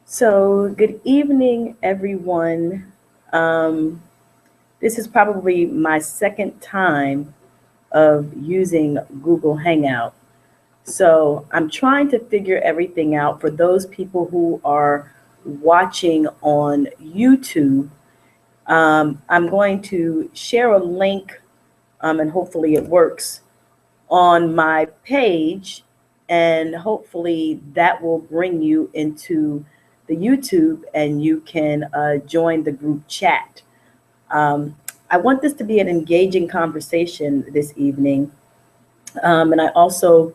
So, good evening, everyone. Um, this is probably my second time of using Google Hangout. So, I'm trying to figure everything out for those people who are watching on YouTube. I'm going to share a link, and hopefully it works on my page, and hopefully that will bring you into the YouTube and you can join the group chat. Um, I want this to be an engaging conversation this evening, and I also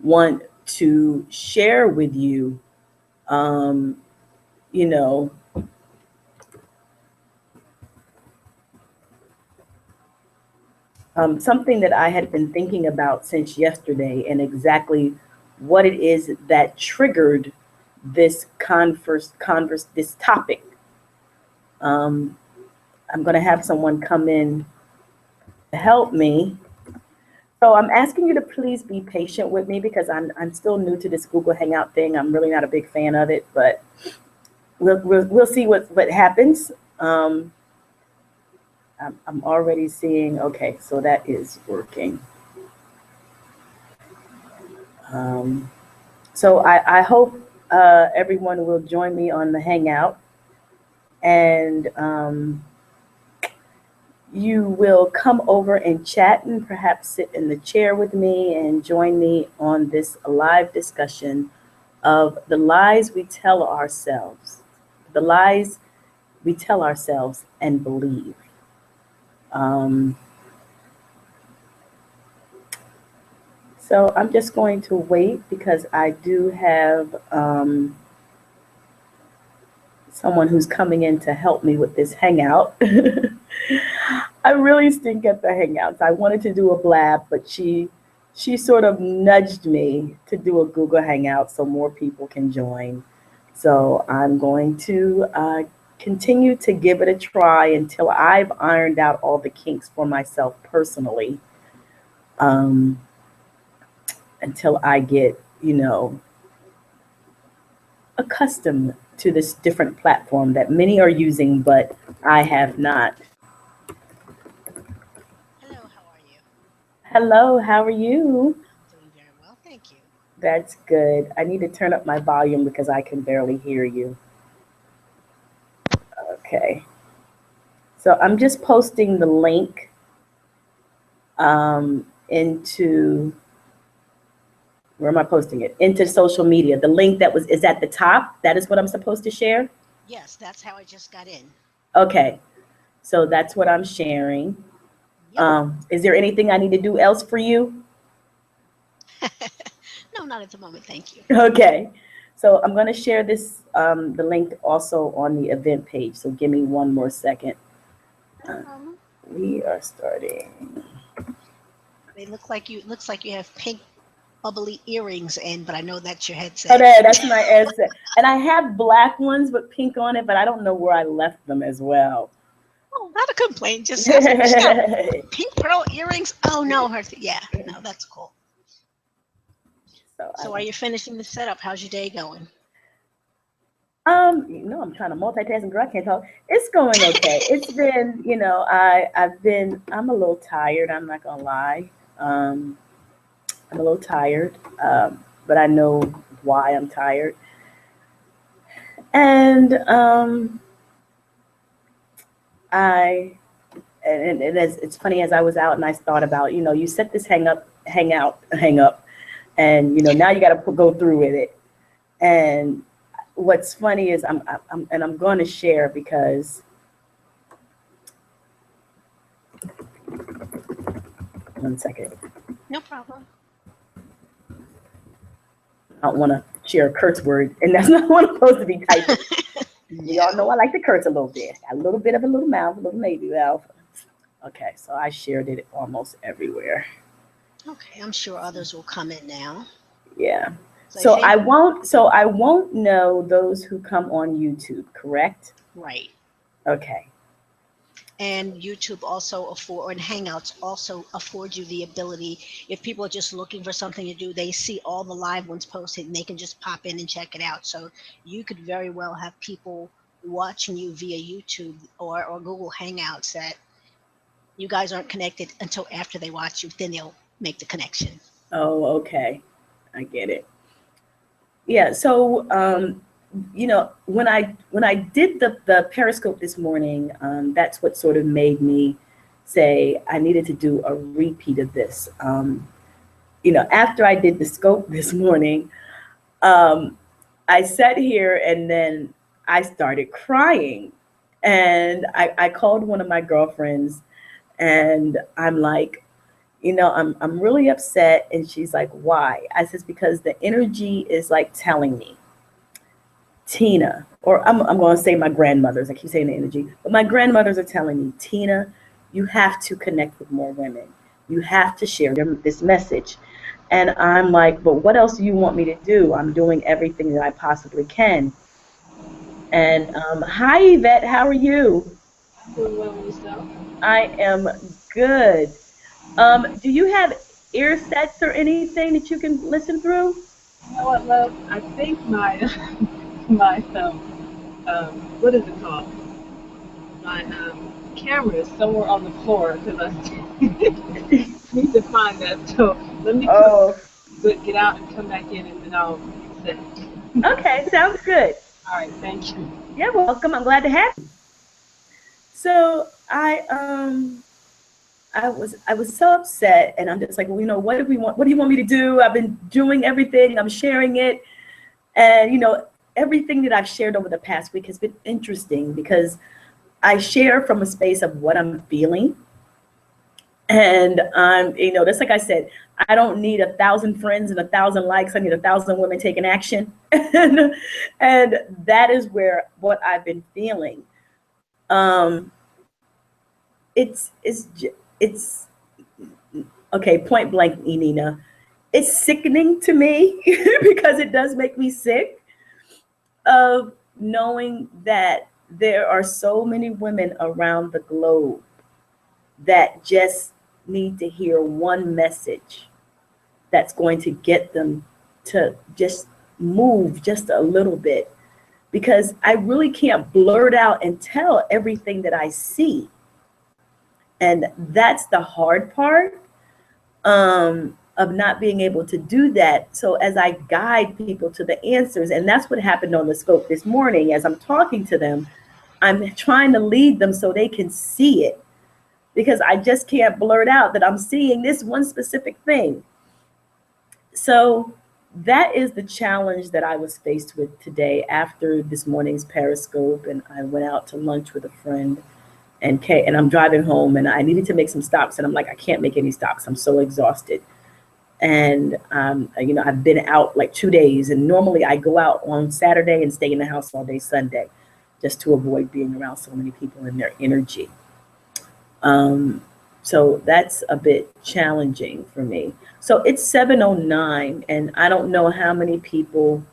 want to share with you, um, you know, something that I had been thinking about since yesterday and exactly what it is that triggered this topic. Um, I'm going to have someone come in to help me. So I'm asking you to please be patient with me because I'm still new to this Google Hangout thing. I'm really not a big fan of it, but we'll see what happens. I'm already seeing. Okay, so that is working. Um, so I hope everyone will join me on the Hangout, and you will come over and chat and perhaps sit in the chair with me and join me on this live discussion of the lies we tell ourselves, the lies we tell ourselves and believe. Um, so I'm just going to wait because I do have someone who's coming in to help me with this hangout. I really stink at the hangouts. I wanted to do a blab, but she sort of nudged me to do a Google Hangout so more people can join. So I'm going to continue to give it a try until I've ironed out all the kinks for myself personally. Um, until I get, accustomed to this different platform that many are using, but I have not. Hello, how are you? Hello, how are you? I'm doing very well, thank you. That's good. I need to turn up my volume because I can barely hear you. Okay. So I'm just posting the link into where am I posting it? Into social media. The link that is at the top. That is what I'm supposed to share. Yes, that's how I just got in. Okay. So that's what I'm sharing. Yep. Is there anything I need to do else for you? No, not at the moment, thank you. Okay. So I'm going to share this, the link also on the event page. So give me one more second. No problem. We are starting. They looks like you have pink bubbly earrings in, but I know that's your Oh, headset. that's my headset. And I have black ones with pink on it, but I don't know where I left them as well. Oh, not a complaint. Just I was like, she got so pink pearl earrings. Oh no, yeah, no, that's cool. So are you finishing the setup? How's your day going? I'm trying to multitask and girl, I can't talk. It's going okay. It's been, I'm a little tired. I'm not gonna lie. I'm a little tired, but I know why I'm tired. And I and it's funny as I was out and I thought about, you set this hang up, and now you got to go through with it. And what's funny is I'm going to share because one second. No problem. I don't want to share a curse word, and that's not what I'm supposed to be typing. Y'all know I like to curse a little bit. Got a little bit of a little mouth, a little maybe mouth. Okay, so I shared it almost everywhere. Okay, I'm sure others will come in now. Yeah. So I won't know those who come on YouTube, correct? Right. Okay. And YouTube also and Hangouts also afford you the ability, if people are just looking for something to do, they see all the live ones posted and they can just pop in and check it out. So you could very well have people watching you via YouTube or Google Hangouts that you guys aren't connected until after they watch you, then they'll make the connection. Oh, okay. I get it. Yeah. So, you know, when I did the Periscope this morning, that's what sort of made me say I needed to do a repeat of this. You know, after I did the scope this morning, I sat here and then I started crying, and I called one of my girlfriends, and I'm like, you know, I'm really upset. And she's like, why? I says, because the energy is like telling me, Tina, or I'm going to say my grandmothers, I keep saying the energy, but my grandmothers are telling me, Tina, you have to connect with more women. You have to share this message. And I'm like, but what else do you want me to do? I'm doing everything that I possibly can. And hi, Yvette, how are you? Doing well with yourself? I am good. Do you have ear sets or anything that you can listen through? You know what, love? I think my my what is it called? My camera is somewhere on the floor because I need to find that. So let me Oh, get out and come back in, and then I'll fix it. okay, sounds good. All right, thank you. You're welcome. I'm glad to have you. So I was so upset, and I'm just like, well, you know, what do we want? What do you want me to do? I've been doing everything. I'm sharing it, and you know, everything that I've shared over the past week has been interesting because I share from a space of what I'm feeling, and you know, just like I said, I don't need 1,000 friends and 1,000 likes. I need 1,000 women taking action, and that is where what I've been feeling. Um, it's okay, point blank, Enina. It's sickening to me because it does make me sick of knowing that there are so many women around the globe that just need to hear one message that's going to get them to just move just a little bit, because I really can't blurt out and tell everything that I see. And that's the hard part, of not being able to do that. So as I guide people to the answers, and that's what happened on the scope this morning, as I'm talking to them, I'm trying to lead them so they can see it, because I just can't blurt out that I'm seeing this one specific thing. So that is the challenge that I was faced with today after this morning's Periscope. And I went out to lunch with a friend, and I'm driving home, and I needed to make some stops. And I'm like, I can't make any stops. I'm so exhausted. And, you know, I've been out like 2 days, and normally I go out on Saturday and stay in the house all day Sunday, just to avoid being around so many people and their energy. So that's a bit challenging for me. So it's 7:09, and I don't know how many people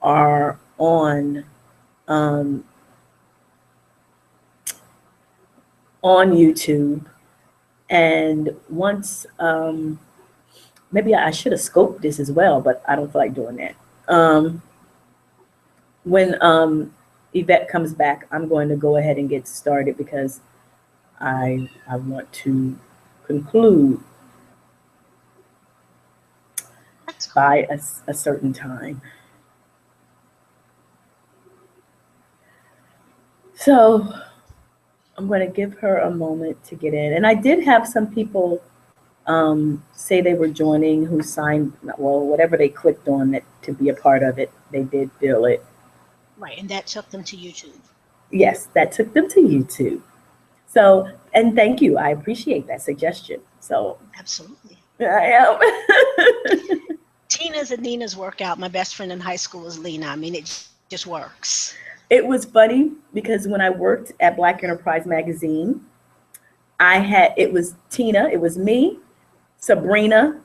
are on YouTube. And once, maybe I should have scoped this as well, but I don't feel like doing that. When Yvette comes back, I'm going to go ahead and get started, because I want to conclude by a certain time. So I'm going to give her a moment to get in. And I did have some people say they were joining, who signed, well, whatever they clicked on that to be a part of it, they did feel it. Right, and that took them to YouTube. Yes, that took them to YouTube. So, and thank you. I appreciate that suggestion. So Absolutely. I am. Tina's and Nina's workout. My best friend in high school was Lena. I mean, it just works. It was funny because when I worked at Black Enterprise Magazine, it was Tina, it was me, Sabrina,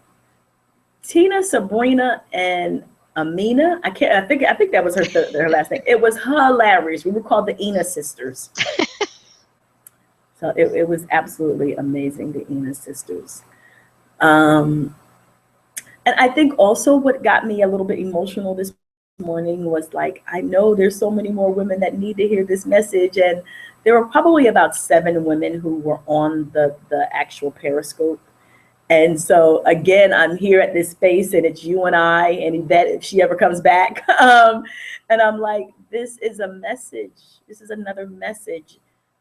Sabrina, and Amina. I think that was her last name. It was hilarious. We were called the Ina sisters. So it was absolutely amazing, the Enos sisters. Um, and I think also what got me a little bit emotional this morning was like, I know there's so many more women that need to hear this message. And there were probably about 7 women who were on the actual Periscope. And so again, I'm here at this space and it's you and I and Yvette if she ever comes back. And I'm like, this is a message. This is another message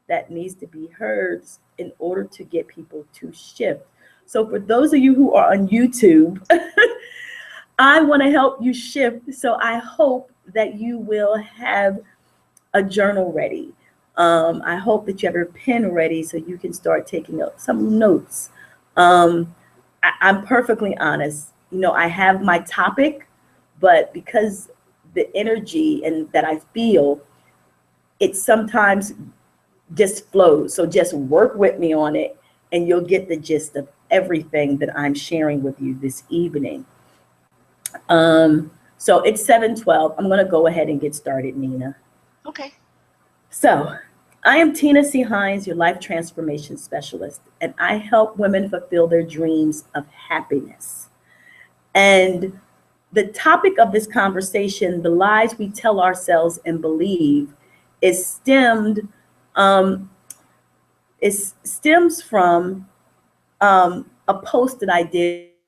that needs to be heard in order to get people to shift. So for those of you who are on YouTube, I want to help you shift. So I hope that you will have a journal ready. I hope that you have your pen ready so you can start taking some notes. I'm perfectly honest. You know, I have my topic, but because the energy and that I feel, it sometimes just flows. So just work with me on it, and you'll get the gist of everything that I'm sharing with you this evening. So it's 7:12. I'm going to go ahead and get started, Nina. Okay. So I am Tina C. Hines, your life transformation specialist, and I help women fulfill their dreams of happiness. And the topic of this conversation, the lies we tell ourselves and believe, is stemmed it stems from a post that I did on Facebook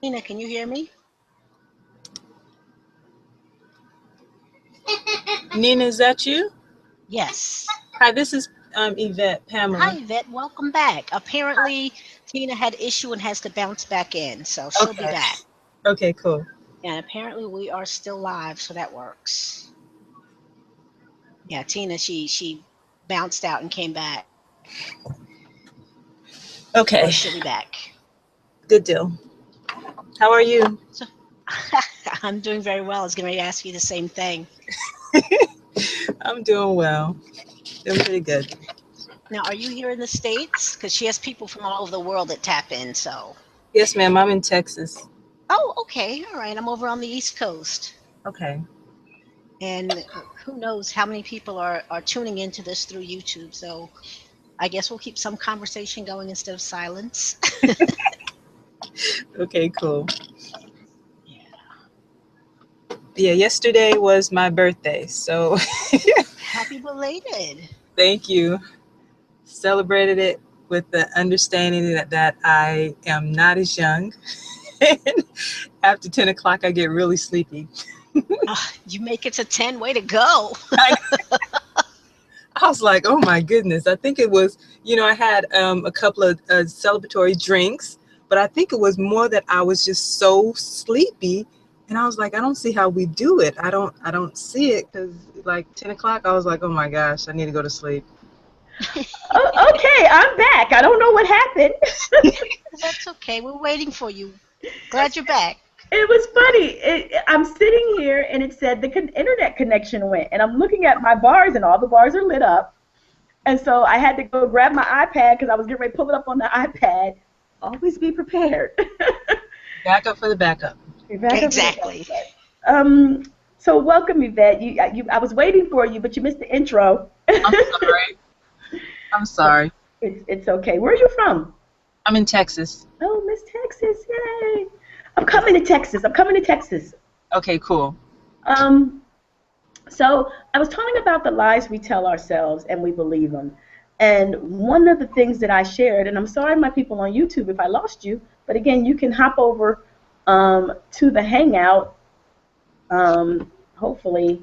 Tina, can you hear me? Nina, is that you? Yes. Hi, this is Yvette, Hi, Pamela. Yvette. Welcome back. Apparently, Tina had issue and has to bounce back in, so she'll be Okay. back. Okay, cool. And apparently, we are still live, so that works. Yeah, Tina, she bounced out and came back, but she'll Okay, be back. good deal. How are you? So, I'm doing very well. I was going to ask you the same thing. I'm doing well. Doing pretty good. Now, are you here in the States? Because she has people from all over the world that tap in, so. Yes, ma'am. I'm in Texas. Oh, okay. All right. I'm over on the East Coast. Okay. And who knows how many people are tuning into this through YouTube. So I guess we'll keep some conversation going instead of silence. Okay, cool. Yeah. Yeah, yesterday was my birthday, so Happy belated. thank you. Celebrated it with the understanding that I am not as young. After 10 o'clock, I get really sleepy. You make it to 10. Way to go. I, I was like, oh my goodness. I think it was, I had a couple of celebratory drinks, but I think it was more that I was just so sleepy. And I was like, I don't see how we do it. I don't see it, because like 10 o'clock, I was like, oh my gosh, I need to go to sleep. Oh, okay, I'm back. I don't know what happened. That's okay. We're waiting for you. Glad you're back. It was funny. I'm sitting here and it said the internet connection went, and I'm looking at my bars and all the bars are lit up. And so I had to go grab my iPad because I was getting ready to pull it up on the iPad. Always be prepared. Backup for the backup. Exactly. So welcome, Yvette. I was waiting for you, but you missed the intro. I'm sorry. I'm sorry. It's okay. Where are you from? I'm in Texas. Oh, Miss Texas, yay! I'm coming to Texas. Okay, cool. So I was talking about the lies we tell ourselves and we believe them. And one of the things that I shared, and I'm sorry, my people on YouTube, if I lost you, but again, you can hop over to the hangout, hopefully,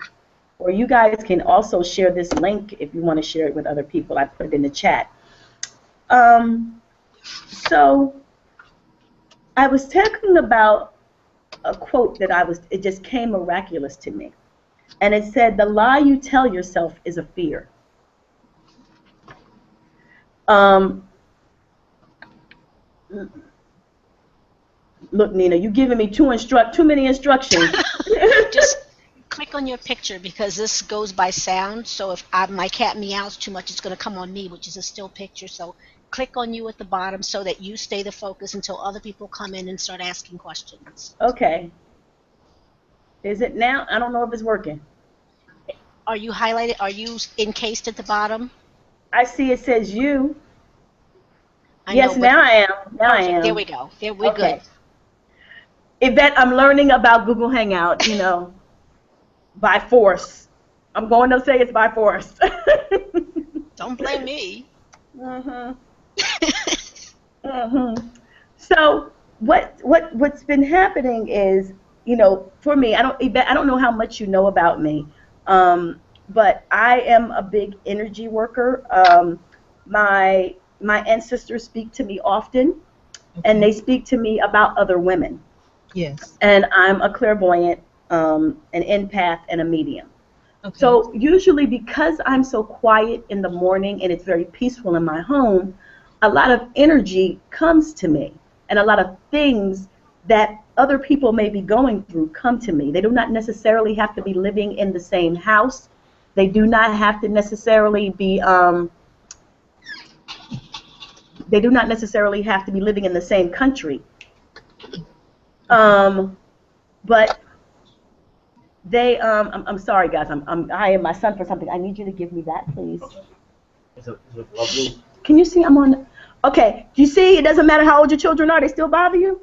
or you guys can also share this link if you want to share it with other people. I put it in the chat. So I was talking about a quote that it just came miraculous to me. And it said, the lie you tell yourself is a fear. Look, Nina, you're giving me too many instructions. Just click on your picture because this goes by sound. So if my cat meows too much, it's going to come on me, which is a still picture. So click on you at the bottom so that you stay the focus until other people come in and start asking questions. Okay. Is it now? I don't know if it's working. Are you highlighted? Are you encased at the bottom? I see it says you. Yes, now I am. Now perfect. I am. There we go. We're okay. good. Yvette, I'm learning about Google Hangout, by force. I'm going to say it's by force. Don't blame me. So what's been happening is, for me, Yvette, I don't know how much you know about me, but I am a big energy worker. My ancestors speak to me often, and they speak to me about other women. Yes. And I'm a clairvoyant, an empath, and a medium. Okay. So usually, because I'm so quiet in the morning and it's very peaceful in my home, a lot of energy comes to me, and a lot of things that other people may be going through come to me. They do not necessarily have to be living in the same house. They do not have to necessarily be living in the same country. But they, I'm sorry, guys. I am my son for something. I need you to give me that, please. Is it lovely? Can you see? I'm on. Okay. Do you see? It doesn't matter how old your children are. They still bother you.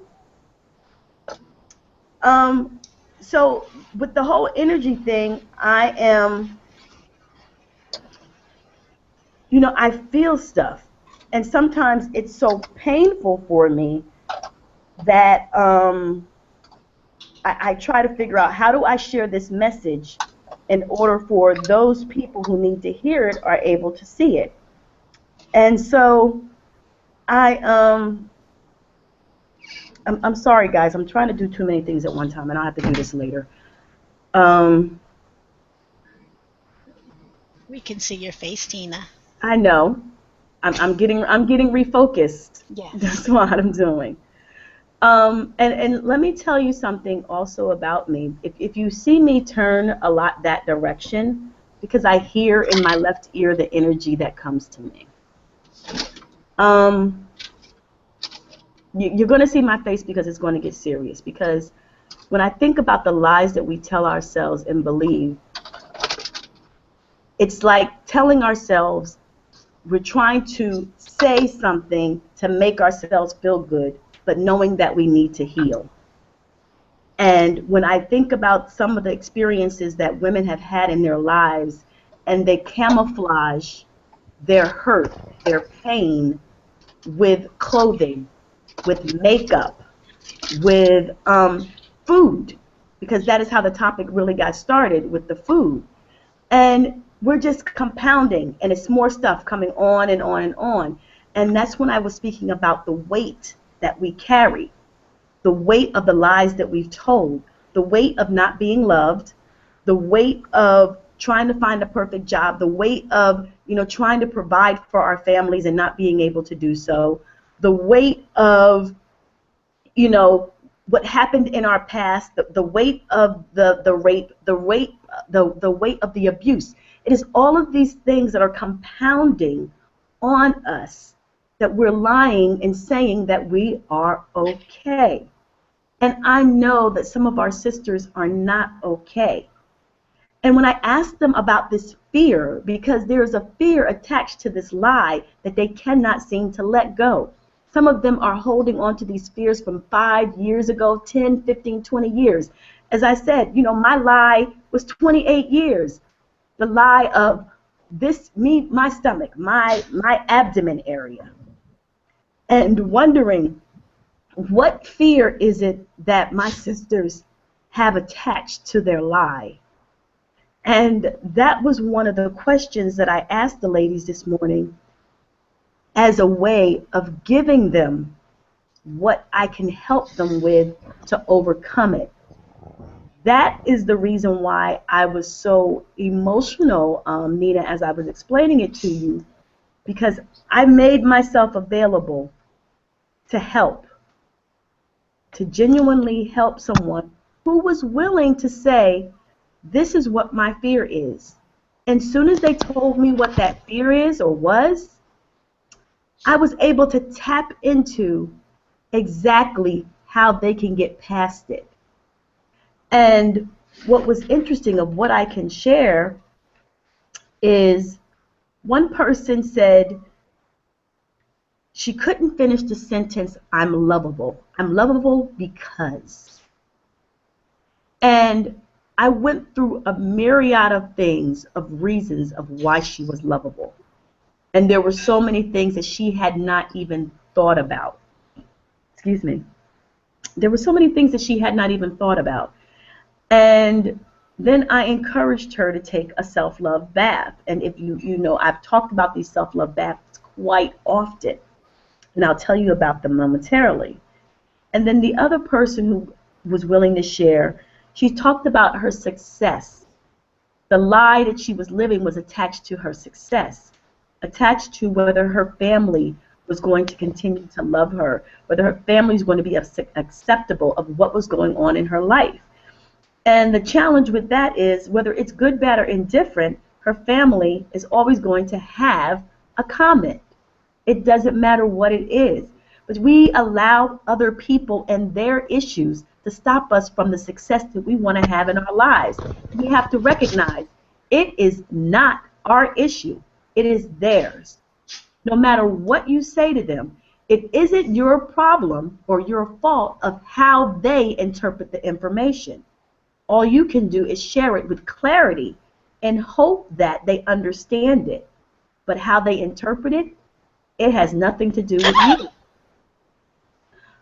So with the whole energy thing, I am. I feel stuff, and sometimes it's so painful for me that I try to figure out, how do I share this message in order for those people who need to hear it are able to see it. And so I'm sorry, guys. I'm trying to do too many things at one time, and I'll have to do this later. We can see your face, Tina. I know. I'm getting refocused. Yes. That's what I'm doing. And let me tell you something also about me. If you see me turn a lot that direction, because I hear in my left ear the energy that comes to me. You're going to see my face because it's going to get serious. Because when I think about the lies that we tell ourselves and believe, it's like telling ourselves we're trying to say something to make ourselves feel good, but knowing that we need to heal. And when I think about some of the experiences that women have had in their lives, and they camouflage their hurt, their pain, with clothing, with makeup, with food, because that is how the topic really got started with the food. And we're just compounding, and it's more stuff coming on and on and on. And that's when I was speaking about the weight that we carry, the weight of the lies that we've told, the weight of not being loved, the weight of trying to find a perfect job, the weight of, trying to provide for our families and not being able to do so, the weight of, what happened in our past, the weight of the rape, the weight of the abuse. It is all of these things that are compounding on us, that we're lying and saying that we are okay. And I know that some of our sisters are not okay. And when I ask them about this fear, because there's a fear attached to this lie that they cannot seem to let go. Some of them are holding on to these fears from 5 years ago, 10, 15, 20 years. As I said, my lie was 28 years. The lie of my stomach, my abdomen area. And wondering, what fear is it that my sisters have attached to their lie? And that was one of the questions that I asked the ladies this morning, as a way of giving them what I can help them with to overcome it. That is the reason why I was so emotional, Nina, as I was explaining it to you, because I made myself available to help, to genuinely help someone who was willing to say, this is what my fear is. And soon as they told me what that fear is or was, I was able to tap into exactly how they can get past it. And what was interesting of what I can share is, one person said she couldn't finish the sentence, I'm lovable. I'm lovable because. And I went through a myriad of things, of reasons of why she was lovable. And there were so many things that she had not even thought about. Excuse me. There were so many things that she had not even thought about. And then I encouraged her to take a self-love bath. And if you know, I've talked about these self-love baths quite often. And I'll tell you about them momentarily. And then the other person who was willing to share, she talked about her success. The lie that she was living was attached to her success, attached to whether her family was going to continue to love her, whether her family was going to be acceptable of what was going on in her life. And the challenge with that is, whether it's good, bad, or indifferent, her family is always going to have a comment. It doesn't matter what it is. But we allow other people and their issues to stop us from the success that we want to have in our lives. We have to recognize it is not our issue. It is theirs. No matter what you say to them, it isn't your problem or your fault of how they interpret the information. All you can do is share it with clarity and hope that they understand it. But how they interpret it, it has nothing to do with you.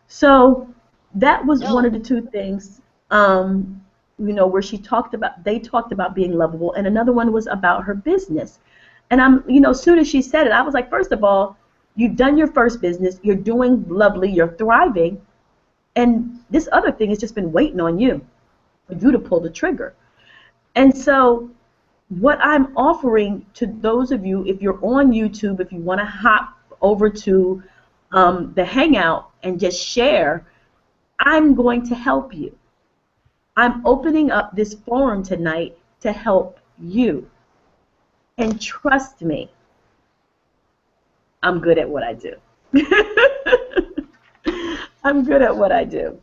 So that was one of the two things, where they talked about being lovable, and another one was about her business. And as soon as she said it, I was like, first of all, you've done your first business, you're doing lovely, you're thriving, and this other thing has just been waiting on you, for you to pull the trigger. And so what I'm offering to those of you, if you're on YouTube, if you want to hop over to the Hangout and just share, I'm going to help you. I'm opening up this forum tonight to help you. And trust me, I'm good at what I do. I'm good at what I do.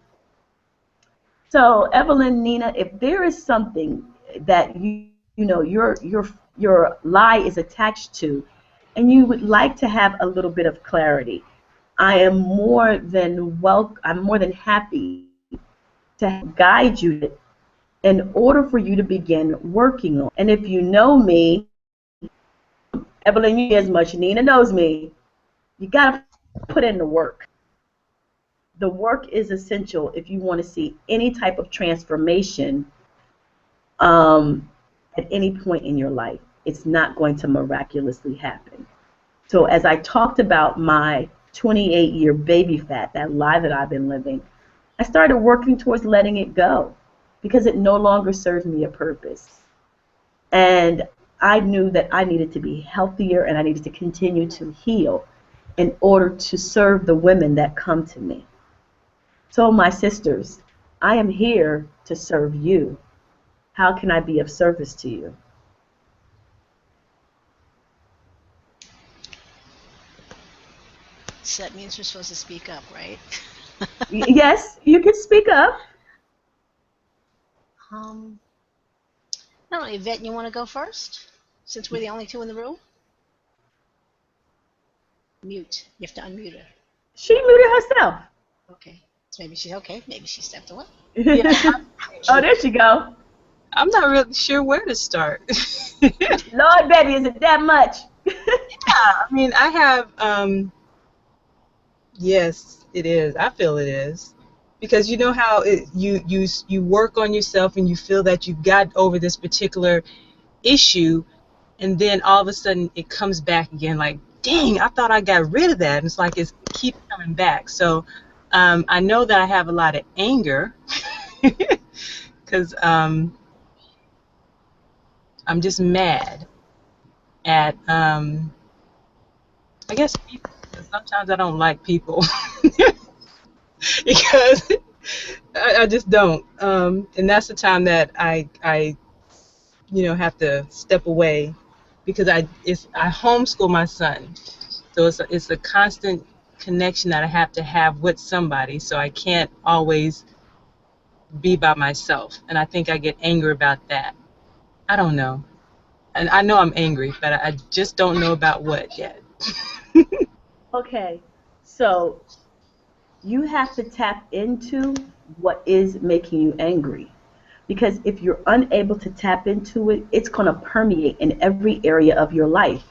So, Evelyn, Nina, if there is something that your lie is attached to, and you would like to have a little bit of clarity, I am more than happy to guide you in order for you to begin working on. And if you know me, Evelyn, you know as much, Nina knows me, you got to put in the work. The work is essential if you want to see any type of transformation um, at any point in your life. It's not going to miraculously happen. So as I talked about my 28-year baby fat, that lie that I've been living, I started working towards letting it go because it no longer served me a purpose. And I knew that I needed to be healthier and I needed to continue to heal in order to serve the women that come to me. So, my sisters, I am here to serve you. How can I be of service to you? So that means we're supposed to speak up, right? Yes, you can speak up. um, I don't know, Yvette, you want to go first? Since we're the only two in the room? Mute. You have to unmute her. She muted herself. Okay. So maybe she's okay. Maybe she stepped away. Yeah, Oh, there she go. I'm not really sure where to start. Lord, baby, is it that much? I mean, I have, yes, it is. I feel it is. Because you know how you work on yourself and you feel that you've got over this particular issue, and then all of a sudden it comes back again like, dang, I thought I got rid of that. And it's like it keeps coming back. So I know that I have a lot of anger because I'm just mad at, I guess, people. Sometimes I don't like people because I just don't. And that's the time that I have to step away because I homeschool my son. So it's a constant connection that I have to have with somebody. So I can't always be by myself. And I think I get angry about that. I don't know. And I know I'm angry, but I just don't know about what yet. Okay, so you have to tap into what is making you angry. Because if you're unable to tap into it, it's going to permeate in every area of your life.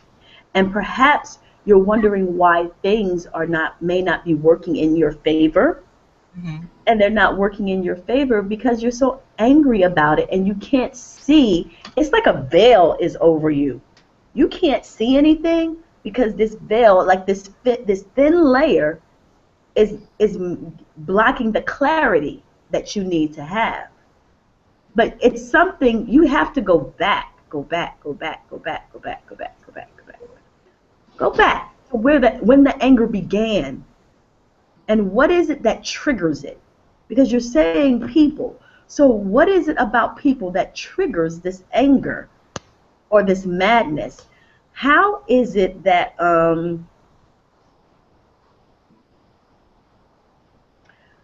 And perhaps you're wondering why things may not be working in your favor. Mm-hmm. And they're not working in your favor because you're so angry about it and you can't see. It's like a veil is over you. You can't see anything because this veil, like this thin layer, is blocking the clarity that you need to have. But it's something you have to go back, go back, go back, go back, go back, go back, go back, go back, go back to when the anger began. And what is it that triggers it? Because you're saying people. So what is it about people that triggers this anger or this madness? How is it that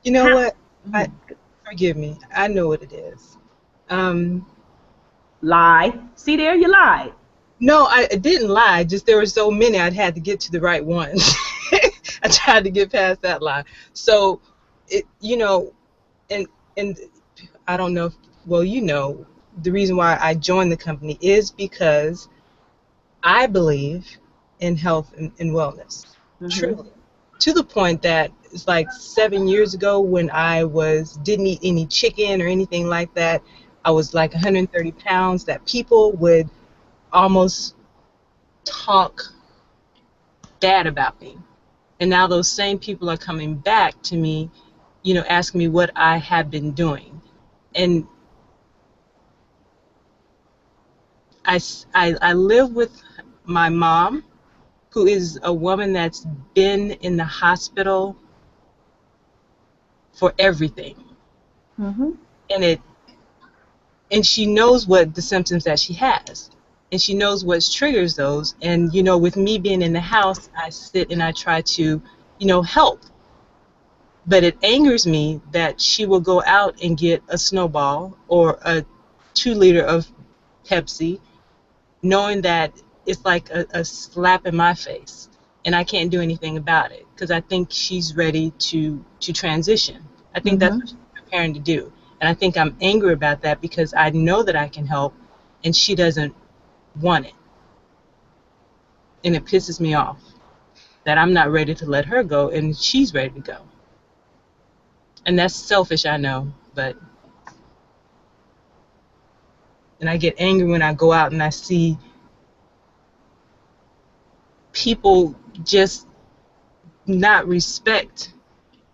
You know what? how, Forgive me. I know what it is. lie? See there, you lied. No, I didn't lie. Just there were so many, I'd had to get to the right one. I tried to get past that lie. So, and and I don't know if, well, the reason why I joined the company is because I believe in health and wellness, Mm-hmm. truly, to the point that it's like 7 years ago when I didn't eat any chicken or anything like that. I was like 130 pounds. That people would almost talk bad about me. And now those same people are coming back to me, asking me what I have been doing. And I live with my mom, who is a woman that's been in the hospital for everything. Mm-hmm. And she knows what the symptoms that she has. And she knows what triggers those. And, with me being in the house, I sit and I try to, help. But it angers me that she will go out and get a snowball or a 2 liter of Pepsi, knowing that it's like a slap in my face, and I can't do anything about it because I think she's ready to transition. I think that's Mm-hmm. what she's preparing to do, and I think I'm angry about that because I know that I can help, and she doesn't want it, and it pisses me off that I'm not ready to let her go, and she's ready to go. And that's selfish, I know, but and I get angry when I go out and I see people just not respect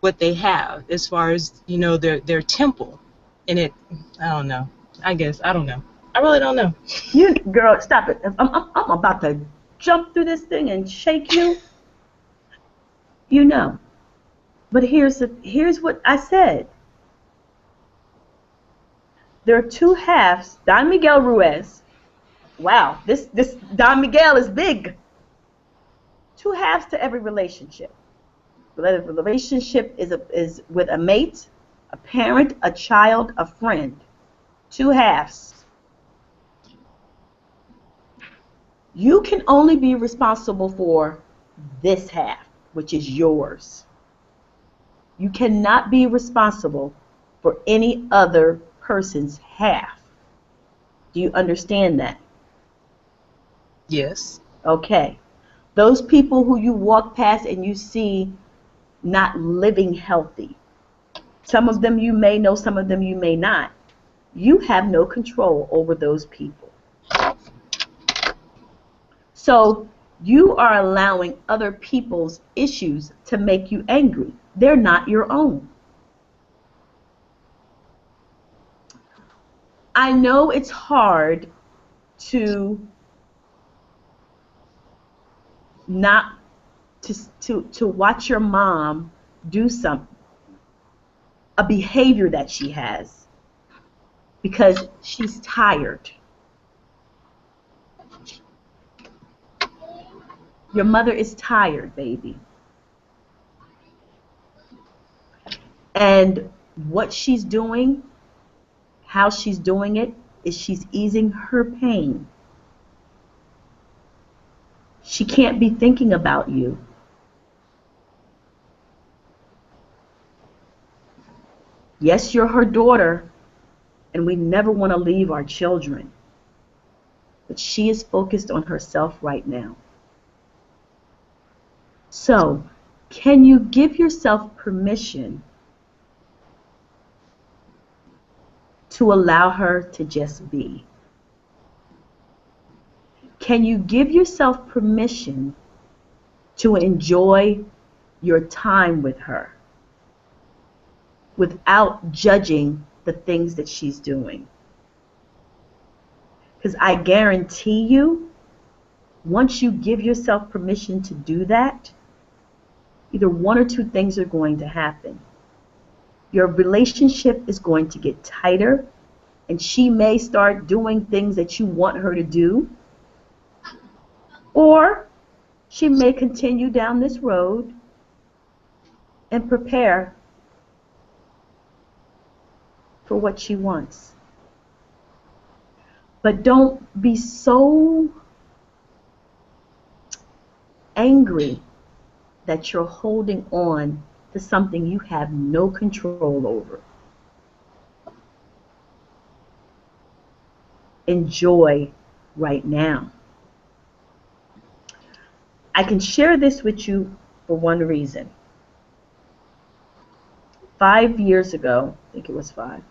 what they have as far as, you know, their temple. And it, I don't know. I guess I don't know. I really don't know. You girl, stop it. I'm about to jump through this thing and shake you. You know. But here's what I said. There are two halves. Don Miguel Ruiz. Wow, this Don Miguel is big. Two halves to every relationship. Whether the relationship is with a mate, a parent, a child, a friend. Two halves. You can only be responsible for this half, which is yours. You cannot be responsible for any other person's half. Do you understand that? Yes. Okay. Those people who you walk past and you see not living healthy. Some of them you may know, some of them you may not. You have no control over those people. So you are allowing other people's issues to make you angry. They're not your own. I know it's hard to not to watch your mom do a behavior that she has because she's tired. Your mother is tired, baby. And what she's doing, how she's doing it, is she's easing her pain. She can't be thinking about you. Yes, you're her daughter, and we never want to leave our children. But she is focused on herself right now. So, can you give yourself permission to allow her to just be? Can you give yourself permission to enjoy your time with her without judging the things that she's doing? Because I guarantee you, once you give yourself permission to do that, either one or two things are going to happen. Your relationship is going to get tighter, and she may start doing things that you want her to do, or she may continue down this road and prepare for what she wants. But don't be so angry that you're holding on to something you have no control over. Enjoy right now. I can share this with you for one reason. 5 years ago, I think it was 5,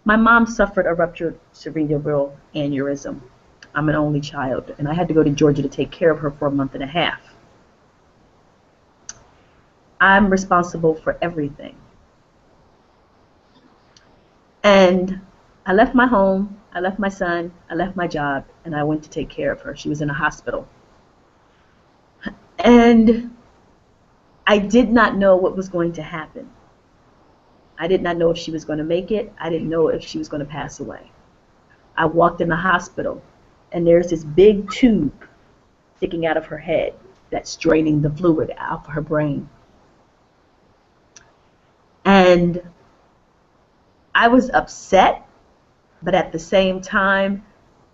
my mom suffered a ruptured cerebral aneurysm. I'm an only child, and I had to go to Georgia to take care of her for a month and a half. I'm responsible for everything. And I left my home, I left my son, I left my job, and I went to take care of her. She was in a hospital. And I did not know what was going to happen. I did not know if she was going to make it. I didn't know if she was going to pass away. I walked in the hospital, and there's this big tube sticking out of her head that's draining the fluid out of her brain. And I was upset, but at the same time,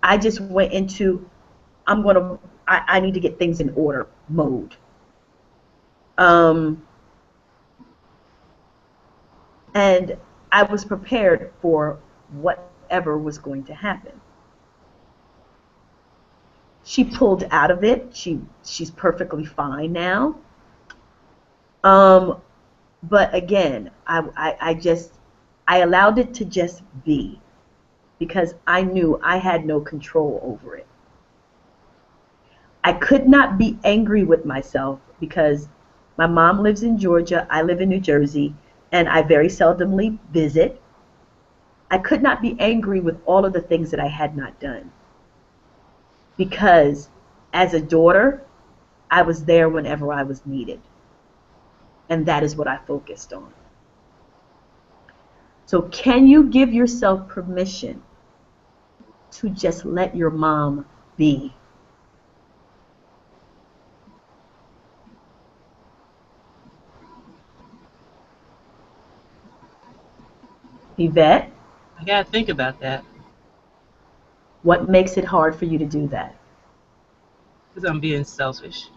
I just went into, I need to get things in order mode. And I was prepared for whatever was going to happen. She pulled out of it. She's perfectly fine now. But again, I allowed it to just be because I knew I had no control over it. I could not be angry with myself because my mom lives in Georgia, I live in New Jersey, and I very seldomly visit. I could not be angry with all of the things that I had not done because as a daughter, I was there whenever I was needed. And that is what I focused on. So, can you give yourself permission to just let your mom be? Yvette, I gotta think about that what makes it hard for you to do that? because I'm being selfish.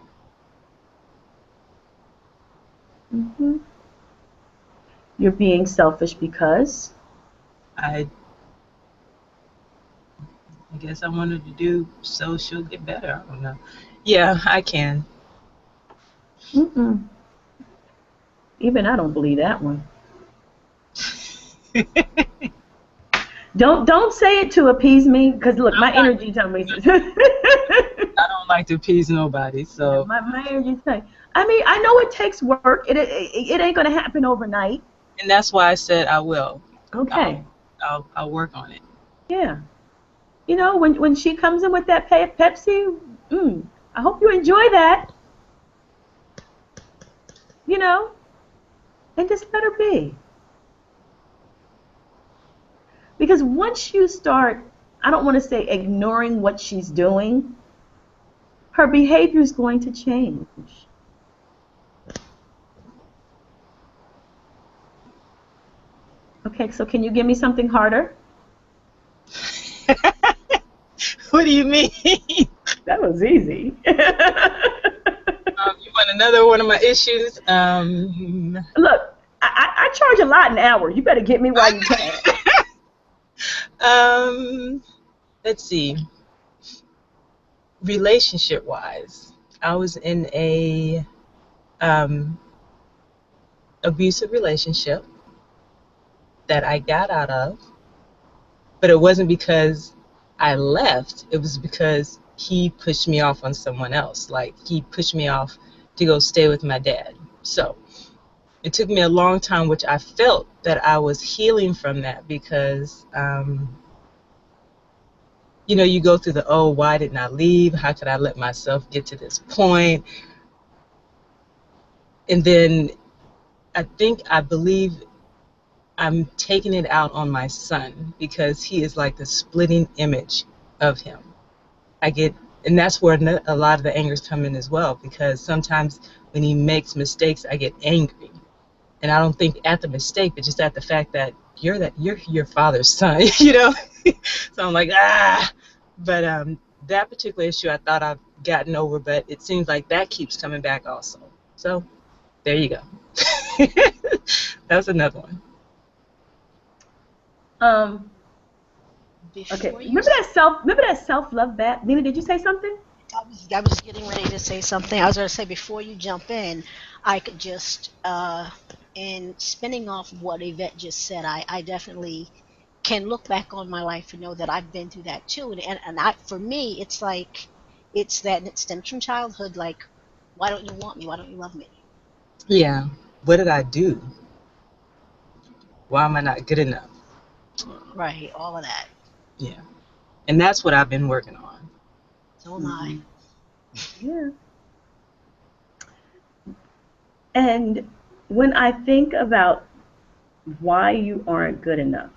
Hmm. You're being selfish because? I I guess I wanted to do so she'll get better. I don't know. Yeah, I can. Mm-mm. Even I don't believe that one. Don't say it to appease me, because look, I'm my not. energy tells me. I don't like to appease nobody, Yeah, so my energy tells. I mean, I know it takes work. It ain't gonna happen overnight. and that's why I said I will. I'll Okay. I'll work on it. Yeah. You know, when she comes in with that Pepsi, I hope you enjoy that. You know, and just let her be. Because once you start, I don't want to say ignoring what she's doing, her behavior is going to change. Okay, so can you give me something harder? What do you mean? That was easy. You want another one of my issues? Look, I charge a lot an hour. You better get me while you can. um, let's see. Relationship wise, I was in a um, abusive relationship that I got out of, but it wasn't because I left. It was because he pushed me off on someone else. Like he pushed me off to go stay with my dad. So it took me a long time, which I felt that I was healing from that because, you know, you go through the, oh, why didn't I leave? How could I let myself get to this point? And then I believe I'm taking it out on my son because he is like the splitting image of him. I get, and that's where a lot of the angers come in as well because sometimes when he makes mistakes, I get angry. And I don't think at the mistake, but just at the fact that you're your father's son, you know. So I'm like, ah. But that particular issue, I thought I've gotten over, but it seems like that keeps coming back also. So there you go. That's another one. Um, okay. Before you, Remember that self love bat? Nina, did you say something? I was getting ready to say something. I was going to say before you jump in, I could just, in spinning off what Yvette just said, I definitely can look back on my life and know that I've been through that too. And for me, it's like, it stems from childhood. Like, why don't you want me? Why don't you love me? Yeah. What did I do? Why am I not good enough? Right, all of that. Yeah. And that's what I've been working on. So am I. Hmm. Yeah. And when I think about why you aren't good enough,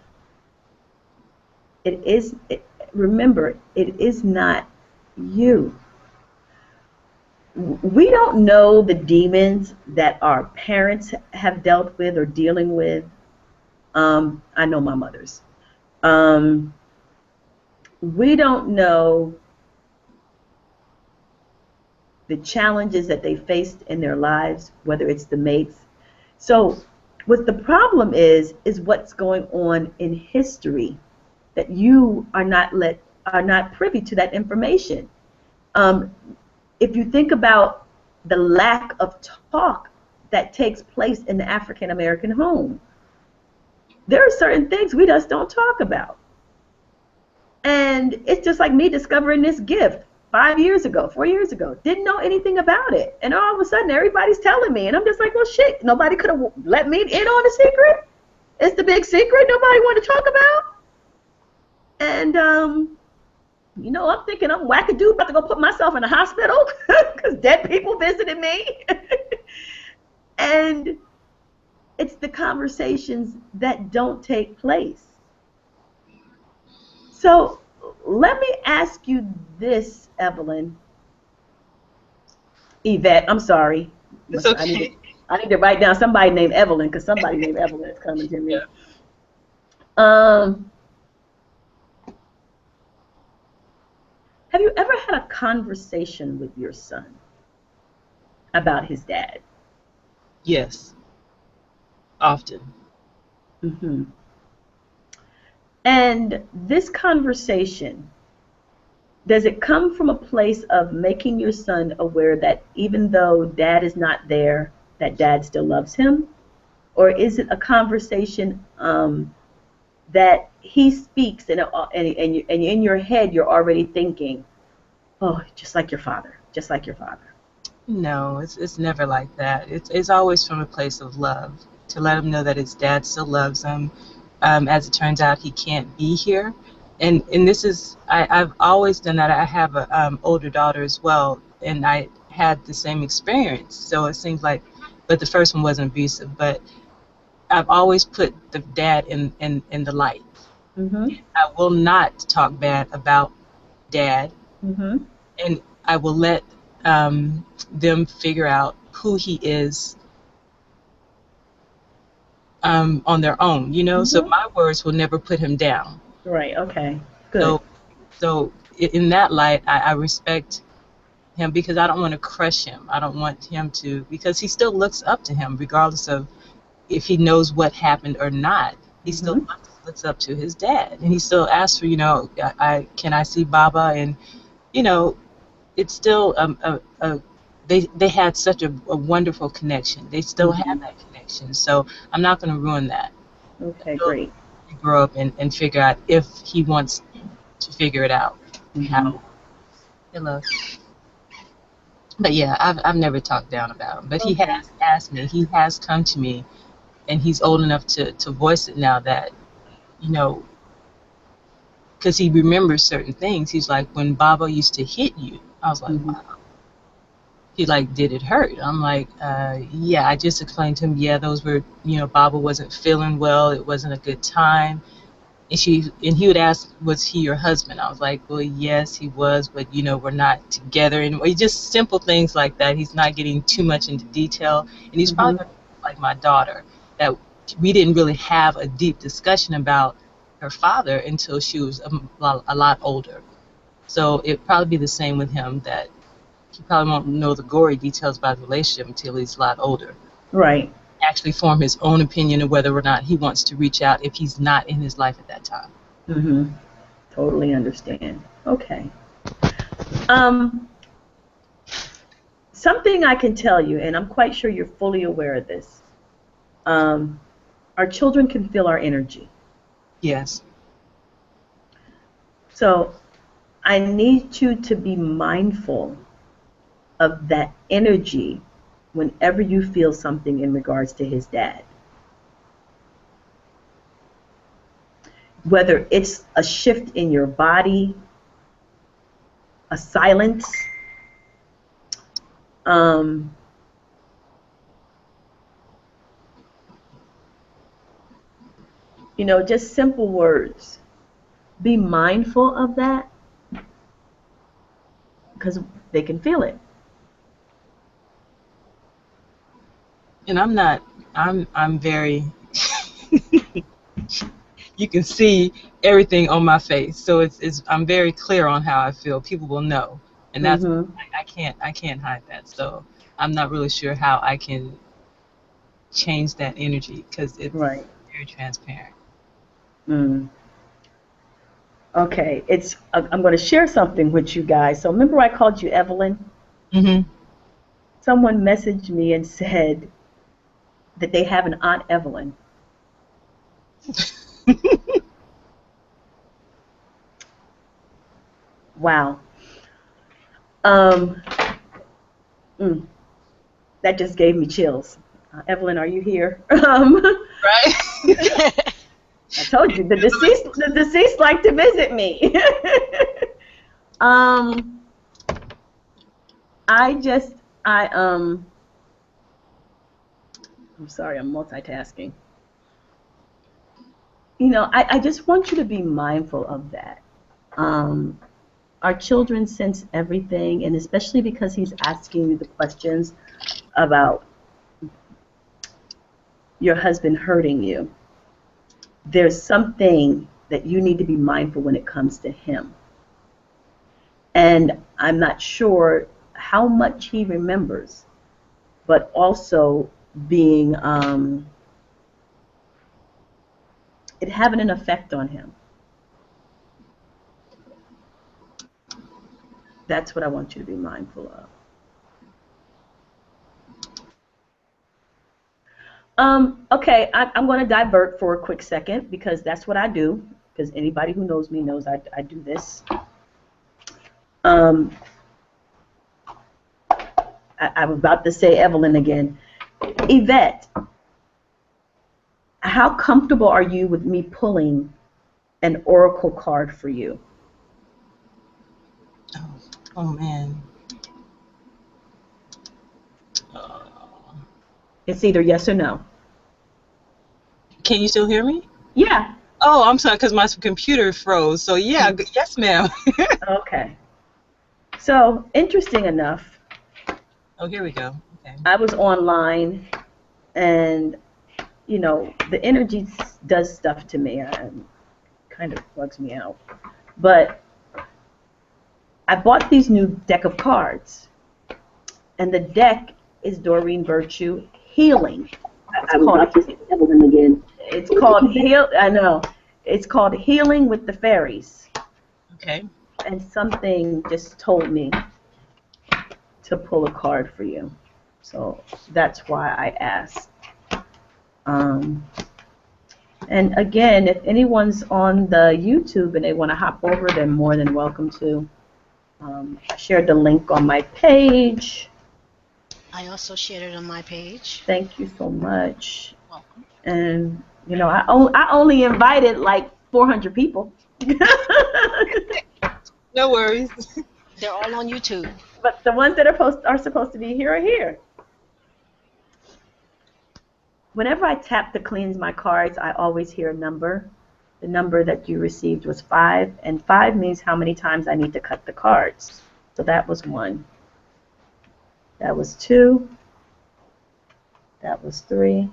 remember, it is not you. We don't know the demons that our parents have dealt with or dealing with. I know my mother's. Um, we don't know the challenges that they faced in their lives, whether it's the mates. So, what the problem is what's going on in history that you are not privy to that information. Um, if you think about the lack of talk that takes place in the African American home. There are certain things we just don't talk about. And it's just like me discovering this gift 5 years ago, 4 years ago. Didn't know anything about it. And all of a sudden, everybody's telling me. And I'm just like, well, shit, nobody could have let me in on the secret. It's the big secret nobody wanted to talk about. And, you know, I'm thinking I'm wackadoo about to go put myself in a hospital because dead people visited me. And it's the conversations that don't take place. So let me ask you this, Evelyn. Yvette, I'm sorry. It's okay. I need to write down somebody named Evelyn because somebody named Evelyn is coming to me. Yeah. Have you ever had a conversation with your son about his dad? Yes. Often. Mm-hmm. And this conversation, does it come from a place of making your son aware that even though dad is not there, that dad still loves him? Or is it a conversation that he speaks and in your head you're already thinking, oh, just like your father, just like your father? No, it's never like that. It's always from a place of love, to let him know that his dad still loves him. As it turns out, he can't be here, and this is I've always done that. I have a older daughter as well, and I had the same experience. So it seems like, but the first one wasn't abusive. But I've always put the dad in the light. Mm-hmm. I will not talk bad about dad, Mm-hmm. and I will let them figure out who he is on their own, you know. So my words will never put him down. Right. Okay. Good. So in that light, I respect him because I don't want to crush him. I don't want him to, because he still looks up to him regardless of if he knows what happened or not. He still looks up to his dad, and he still asks for, you know, can I see Baba? And you know, it's still they had such a wonderful connection. They still have that connection. So I'm not going to ruin that. Okay, great. Grow up and figure out if he wants to figure it out. How. Hello. But yeah, I've never talked down about him. But he has asked me. He has come to me, and he's old enough to voice it now that, you know, because he remembers certain things. He's like, when Baba used to hit you, I was like, wow. He like, did it hurt? I'm like, yeah. I just explained to him, yeah, those were, you know, Baba wasn't feeling well. It wasn't a good time. And he would ask, was he your husband? I was like, well, yes, he was, but you know, we're not together. And just simple things like that. He's not getting too much into detail. And he's probably like my daughter, that we didn't really have a deep discussion about her father until she was a lot older. So it'd probably be the same with him, that he probably won't know the gory details about the relationship until he's a lot older. Right. Actually form his own opinion of whether or not he wants to reach out if he's not in his life at that time. Mm-hmm. Totally understand. Okay. Something I can tell you, and I'm quite sure you're fully aware of this, our children can feel our energy. Yes. So I need you to be mindful of that energy whenever you feel something in regards to his dad. Whether it's a shift in your body, a silence, you know, just simple words. Be mindful of that because they can feel it. And I'm very, you can see everything on my face. So I'm very clear on how I feel. People will know. And that's, I can't hide that. So I'm not really sure how I can change that energy because it's very transparent. Okay, I'm going to share something with you guys. So remember I called you Evelyn? Mm-hmm. Someone messaged me and said, that they have an Aunt Evelyn. Wow. Um, that just gave me chills. Evelyn, are you here? Right? I told you the deceased like to visit me. I I'm sorry, I'm multitasking. You know, I just want you to be mindful of that. Um, our children sense everything, and especially because he's asking you the questions about your husband hurting you, there's something that you need to be mindful when it comes to him. And I'm not sure how much he remembers, but also being it having an effect on him. That's what I want you to be mindful of. Okay, I'm going to divert for a quick second because that's what I do. Because anybody who knows me knows I do this. I'm about to say Evelyn again. Yvette, how comfortable are you with me pulling an oracle card for you? Oh man. It's either yes or no. Can you still hear me? Yeah. Oh, I'm sorry, because my computer froze. So yeah, yes, ma'am. Okay. So interesting enough, Oh, here we go. Okay. I was online, and you know the energy does stuff to me. Kind of bugs me out. But I bought these new deck of cards, and the deck is Doreen Virtue Healing. I would like to say Evelyn again. It's called Heal. I know. It's called Healing with the Fairies. Okay. And something just told me to pull a card for you. So that's why I asked. And again, if anyone's on the YouTube and they want to hop over, they're more than welcome to. I shared the link on my page. I also shared it on my page. Thank you so much. Welcome. And, you know, I only invited like 400 people. No worries. They're all on YouTube. But the ones that are supposed to be here are here. Whenever I tap to cleanse my cards, I always hear a number. The number that you received was 5, and 5 means how many times I need to cut the cards. So that was 1. That was 2. That was 3,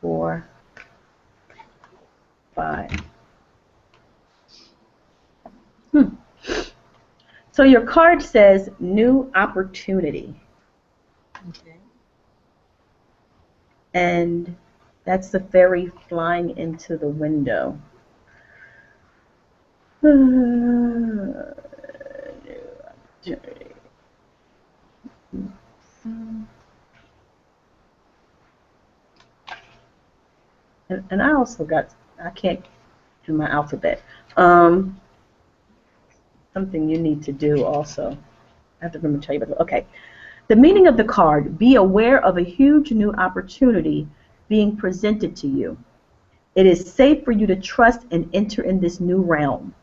4, 5. So your card says new opportunity. Okay. And that's the fairy flying into the window. And I also I can't do my alphabet. Something you need to do also. I have to remember to tell you about it. Okay. The meaning of the card: be aware of a huge new opportunity being presented to you. It is safe for you to trust and enter in this new realm.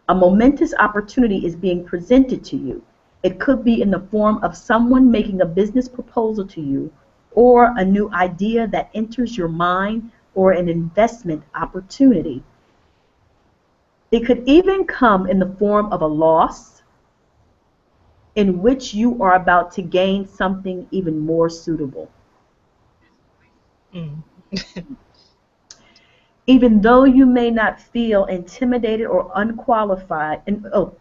A momentous opportunity is being presented to you. It could be in the form of someone making a business proposal to you, or a new idea that enters your mind, or an investment opportunity. It could even come in the form of a loss in which you are about to gain something even more suitable. Even though you may not feel intimidated or unqualified,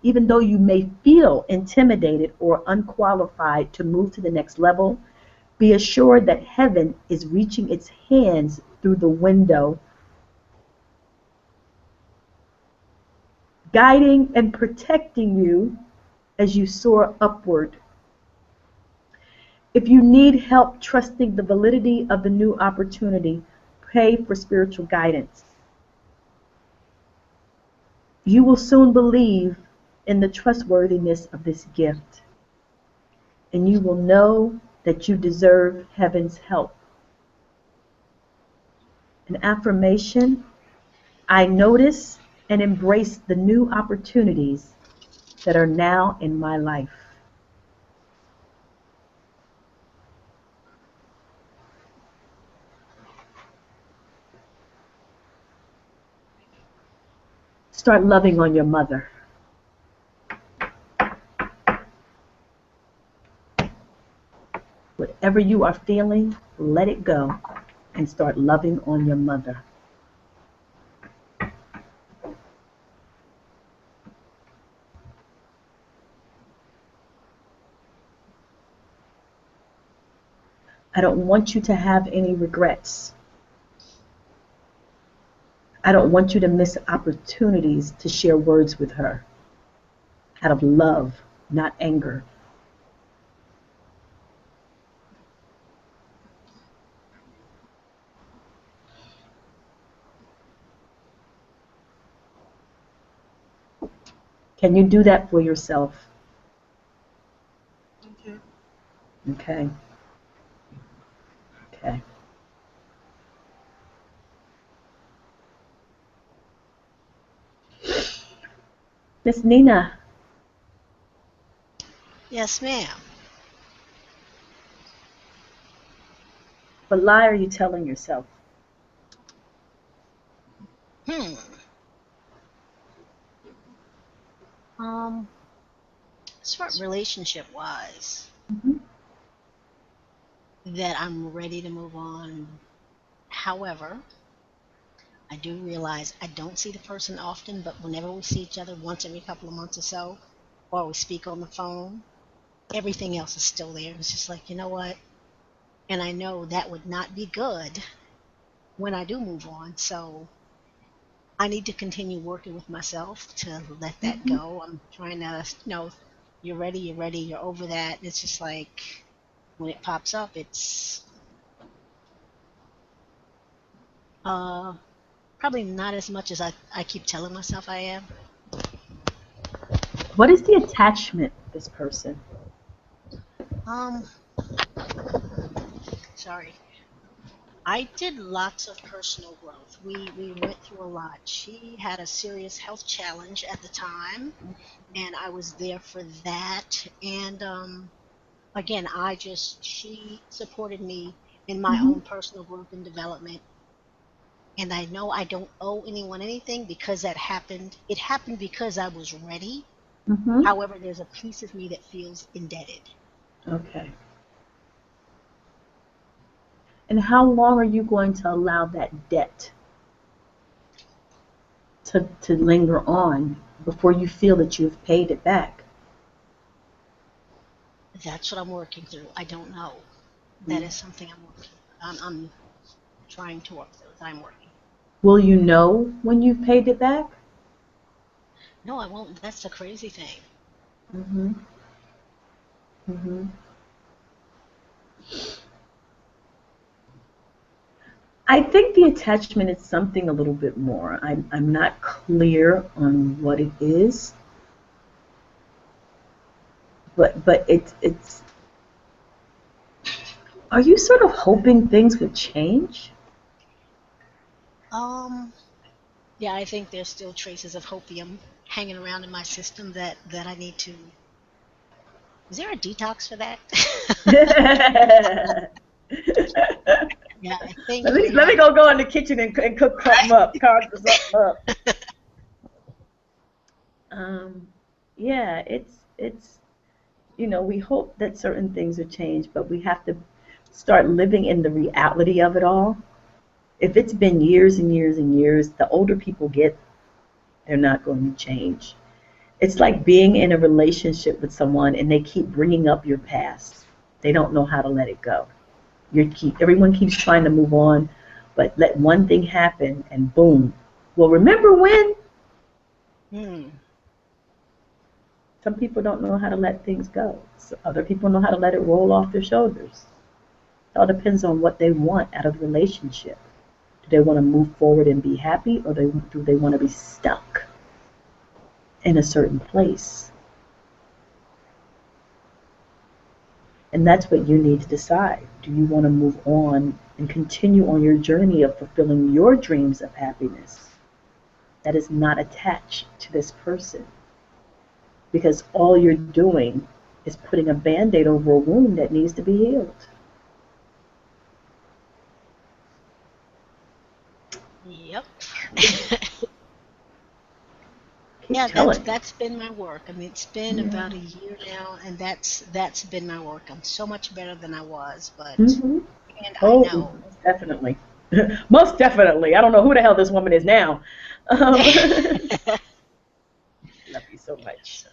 even though you may feel intimidated or unqualified to move to the next level, be assured that heaven is reaching its hands through the window, guiding and protecting you as you soar upward. If you need help trusting the validity of the new opportunity, pray for spiritual guidance. You will soon believe in the trustworthiness of this gift, and you will know that you deserve heaven's help. An affirmation: I notice and embrace the new opportunities that are now in my life. Start loving on your mother. Whatever you are feeling, let it go and start loving on your mother. I don't want you to have any regrets. I don't want you to miss opportunities to share words with her out of love, not anger. Can you do that for yourself? Okay. Okay. Okay. Miss Nina, Yes, ma'am. what lie are you telling yourself? Hmm. As far relationship wise, Mhm. that I'm ready to move on. However, I do realize I don't see the person often, but whenever we see each other once every couple of months or so, or we speak on the phone, everything else is still there. It's just like, you know what? And I know that would not be good when I do move on. So I need to continue working with myself to let that Mhm. go. I'm trying to, you're ready, you're over that. It's just like when it pops up, it's uh, probably not as much as I keep telling myself I am. What is the attachment with this person? Um, Sorry. I did lots of personal growth. We went through a lot. She had a serious health challenge at the time, and I was there for that. And again, she supported me in my Mhm. own personal growth and development. And I know I don't owe anyone anything because that happened. It happened because I was ready. Mhm. However, there's a piece of me that feels indebted. Okay. And how long are you going to allow that debt to linger on before you feel that you've paid it back? That's what I'm working through. I don't know. That Mm. is something I'm trying to work through. I'm working. Will you know when you've paid it back? No, I won't. That's the crazy thing. Mhm. Mhm. I think the attachment is something a little bit more. I'm not clear on what it is, but it's. Are you sort of hoping things would change? Um, yeah, I think there's still traces of hopium hanging around in my system that I need to. Is there a detox for that? let Yeah, I think me you know. go in the kitchen and cook something up, conjure something up. Um, yeah, it's we hope that certain things are changed, but we have to start living in the reality of it all. If it's been years and years and years, the older people get, they're not going to change. It's like being in a relationship with someone and they keep bringing up your past. They don't know how to let it go. Everyone keeps trying to move on, but let one thing happen and boom. Well, remember when? Hmm. Some people don't know how to let things go. So other people know how to let it roll off their shoulders. It all depends on what they want out of the relationship. Do they want to move forward and be happy, or do they want to be stuck in a certain place? And that's what you need to decide. Do you want to move on and continue on your journey of fulfilling your dreams of happiness that is not attached to this person? Because all you're doing is putting a Band-Aid over a wound that needs to be healed. Yep. Yeah, that's been my work. I mean, it's been about a year now, and that's been my work. I'm so much better than I was, but and I know. Most definitely. Most definitely. I don't know who the hell this woman is now. Love you so much.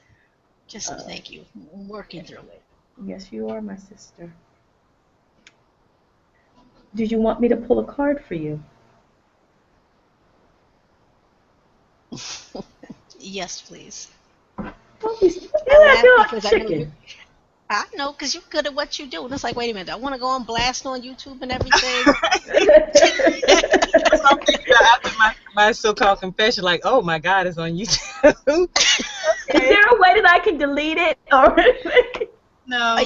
Just thank you. I'm working through it. Yes, you are, my sister. Did you want me to pull a card for you? Yes, please. I know, because you're good at what you do. And it's like, wait a minute, I want to go on blast on YouTube and everything. That's what I'm thinking about after my so-called confession, like, oh my God, it's on YouTube. Is there a way that I can delete it? Or No.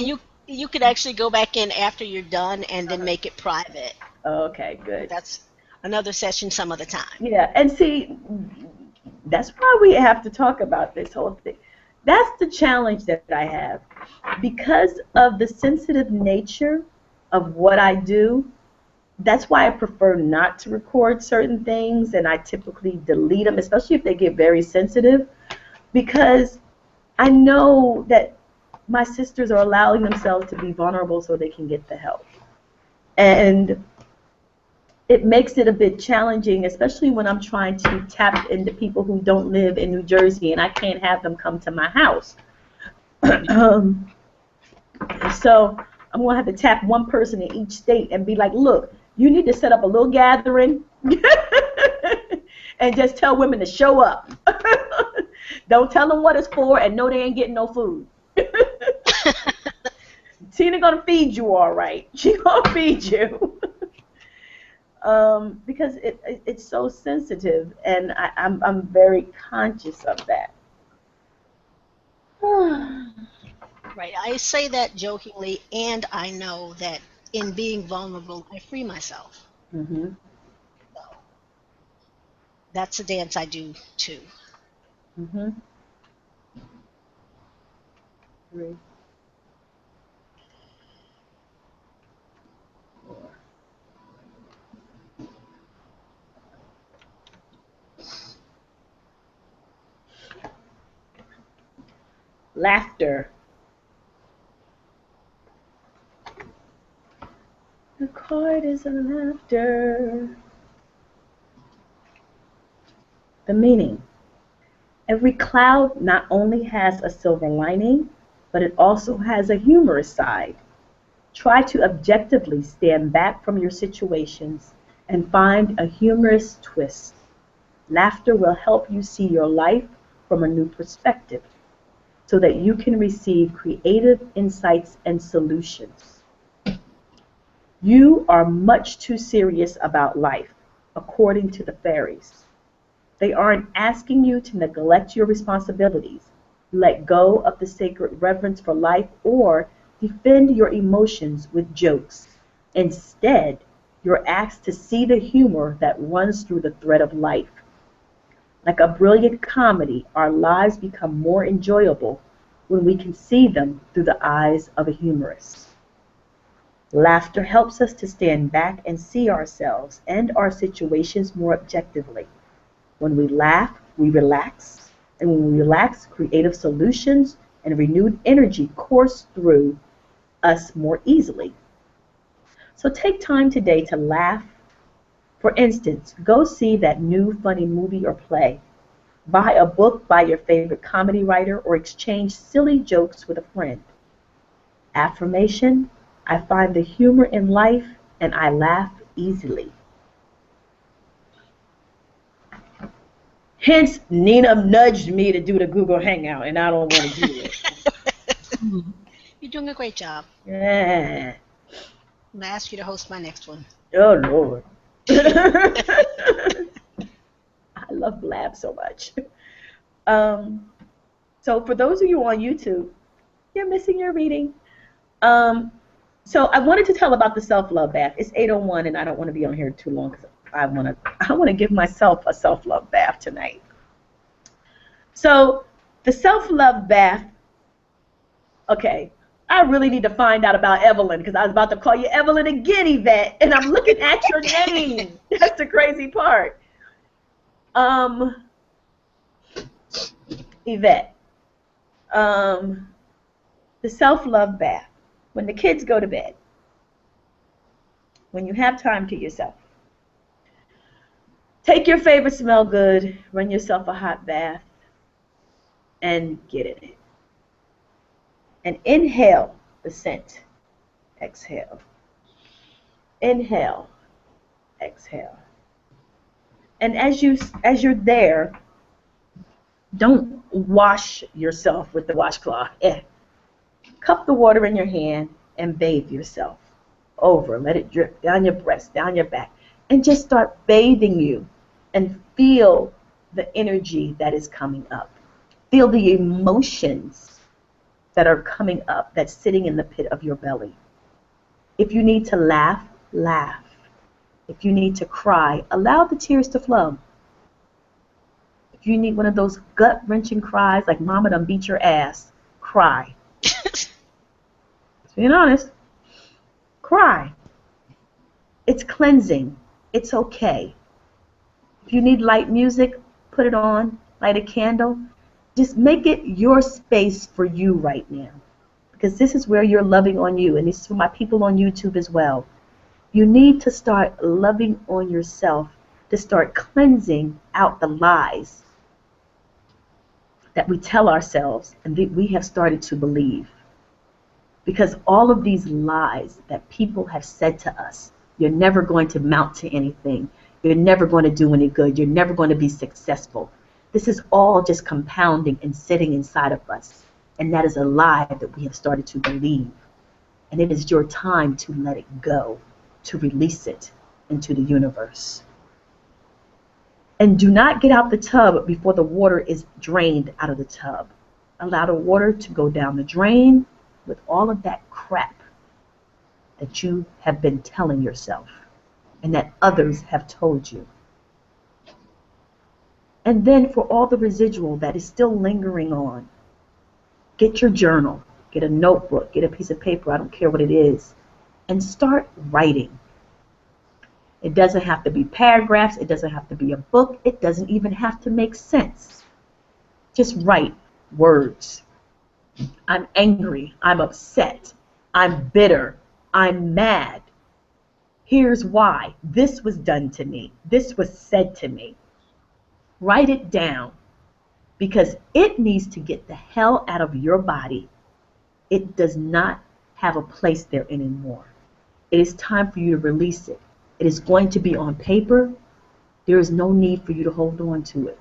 You could actually go back in after you're done and then make it private. Okay, good. That's another session some other time. Yeah, and see, that's why we have to talk about this whole thing. That's the challenge that I have. Because of the sensitive nature of what I do, that's why I prefer not to record certain things, and I typically delete them, especially if they get very sensitive, because I know that my sisters are allowing themselves to be vulnerable so they can get the help. And it makes it a bit challenging, especially when I'm trying to tap into people who don't live in New Jersey and I can't have them come to my house. So I'm going to have to tap one person in each state and be like, look, you need to set up a little gathering and just tell women to show up. Don't tell them what it's for, and no, they ain't getting no food. Tina gonna feed you all right. She gonna feed you. Because it's so sensitive, and I'm very conscious of that. Right. I say that jokingly, and I know that in being vulnerable, I free myself. Mm-hmm. So that's a dance I do too. Mm-hmm. Three, 4. Laughter. The card is on laughter. The meaning. Every cloud not only has a silver lining, but it also has a humorous side. Try to objectively stand back from your situations and find a humorous twist. Laughter will help you see your life from a new perspective so that you can receive creative insights and solutions. You are much too serious about life, according to the fairies. They aren't asking you to neglect your responsibilities, let go of the sacred reverence for life, or defend your emotions with jokes. Instead, you're asked to see the humor that runs through the thread of life. Like a brilliant comedy, our lives become more enjoyable when we can see them through the eyes of a humorist. Laughter helps us to stand back and see ourselves and our situations more objectively. When we laugh, we relax, and when we relax, creative solutions and renewed energy course through us more easily. So take time today to laugh. For instance, go see that new funny movie or play. Buy a book by your favorite comedy writer, or exchange silly jokes with a friend. Affirmation: I find the humor in life and I laugh easily. Hence, Nina nudged me to do the Google Hangout, and I don't want to do it. You're doing a great job. Yeah. I'm gonna ask you to host my next one. Oh, Lord. I love Blab so much. Um, so for those of you on YouTube, you're missing your reading. So I wanted to tell about the self-love bath. It's 8:01, and I don't want to be on here too long because I want to give myself a self-love bath tonight. So the self-love bath. Okay, I really need to find out about Evelyn because I was about to call you Evelyn again, Yvette, and I'm looking at your name. That's the crazy part. Yvette. The self-love bath. When the kids go to bed, when you have time to yourself, take your favorite smell good, run yourself a hot bath, and get in it. And inhale the scent. Exhale. Inhale. Exhale. And as you're there, don't wash yourself with the washcloth. Cup the water in your hand and bathe yourself over. Let it drip down your breast, down your back, and just start bathing you and feel the energy that is coming up. Feel the emotions that are coming up, that's sitting in the pit of your belly. If you need to laugh, laugh. If you need to cry, allow the tears to flow. If you need one of those gut-wrenching cries like mama done beat your ass, cry. Being honest, cry. It's cleansing. It's okay. If you need light music, put it on, light a candle. Just make it your space for you right now. Because this is where you're loving on you, and this is for my people on YouTube as well. You need to start loving on yourself, to start cleansing out the lies that we tell ourselves and that we have started to believe. Because all of these lies that people have said to us, you're never going to mount to anything, you're never going to do any good, you're never going to be successful. This is all just compounding and sitting inside of us. And that is a lie that we have started to believe. And it is your time to let it go, to release it into the universe. And do not get out the tub before the water is drained out of the tub. Allow the water to go down the drain with all of that crap that you have been telling yourself and that others have told you. And then for all the residual that is still lingering on, get your journal, get a notebook, get a piece of paper, I don't care what it is, and start writing. It doesn't have to be paragraphs, it doesn't have to be a book, it doesn't even have to make sense. Just write words. I'm angry, I'm upset, I'm bitter, I'm mad. Here's why. This was done to me. This was said to me. Write it down because it needs to get the hell out of your body. It does not have a place there anymore. It is time for you to release it. It is going to be on paper. There is no need for you to hold on to it.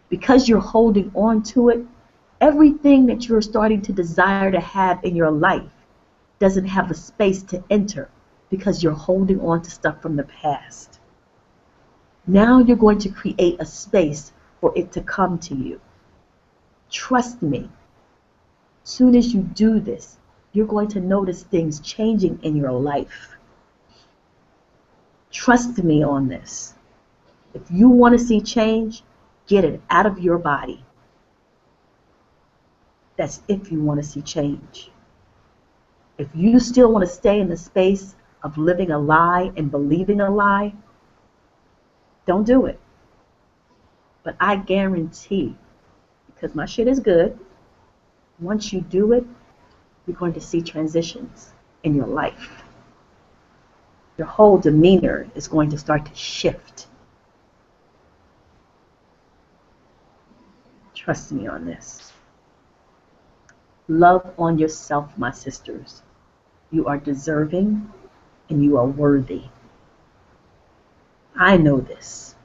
Because you're holding on to it, everything that you're starting to desire to have in your life doesn't have a space to enter because you're holding on to stuff from the past. Now you're going to create a space for it to come to you. Trust me. As soon as you do this, you're going to notice things changing in your life. Trust me on this. If you want to see change, get it out of your body. That's if you want to see change. If you still want to stay in the space of living a lie and believing a lie, don't do it. But I guarantee, because my shit is good, once you do it, you're going to see transitions in your life. Your whole demeanor is going to start to shift. Trust me on this. Love on yourself, my sisters. You are deserving and you are worthy. I know this.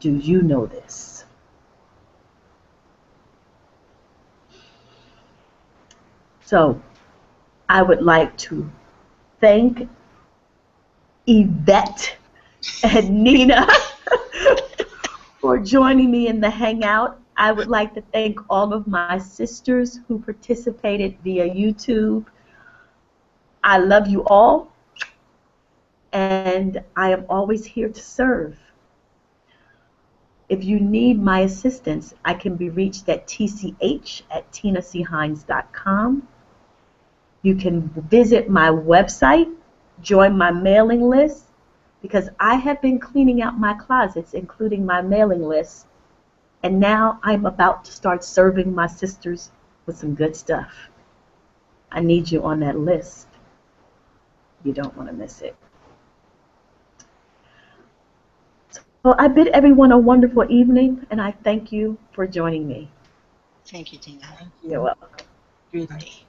Do you know this? So I would like to thank Yvette and Nina for joining me in the Hangout. I would like to thank all of my sisters who participated via YouTube. I love you all, and I am always here to serve. If you need my assistance, I can be reached at tch@tinachines.com. You can visit my website, join my mailing list, because I have been cleaning out my closets, including my mailing list, and now I'm about to start serving my sisters with some good stuff. I need you on that list. You don't want to miss it. So I bid everyone a wonderful evening, and I thank you for joining me. Thank you, Tina. Thank You're you. welcome. Greetings.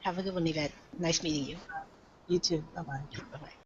Have a good one, Yvette. Nice meeting you. You too. Bye bye. Bye-bye.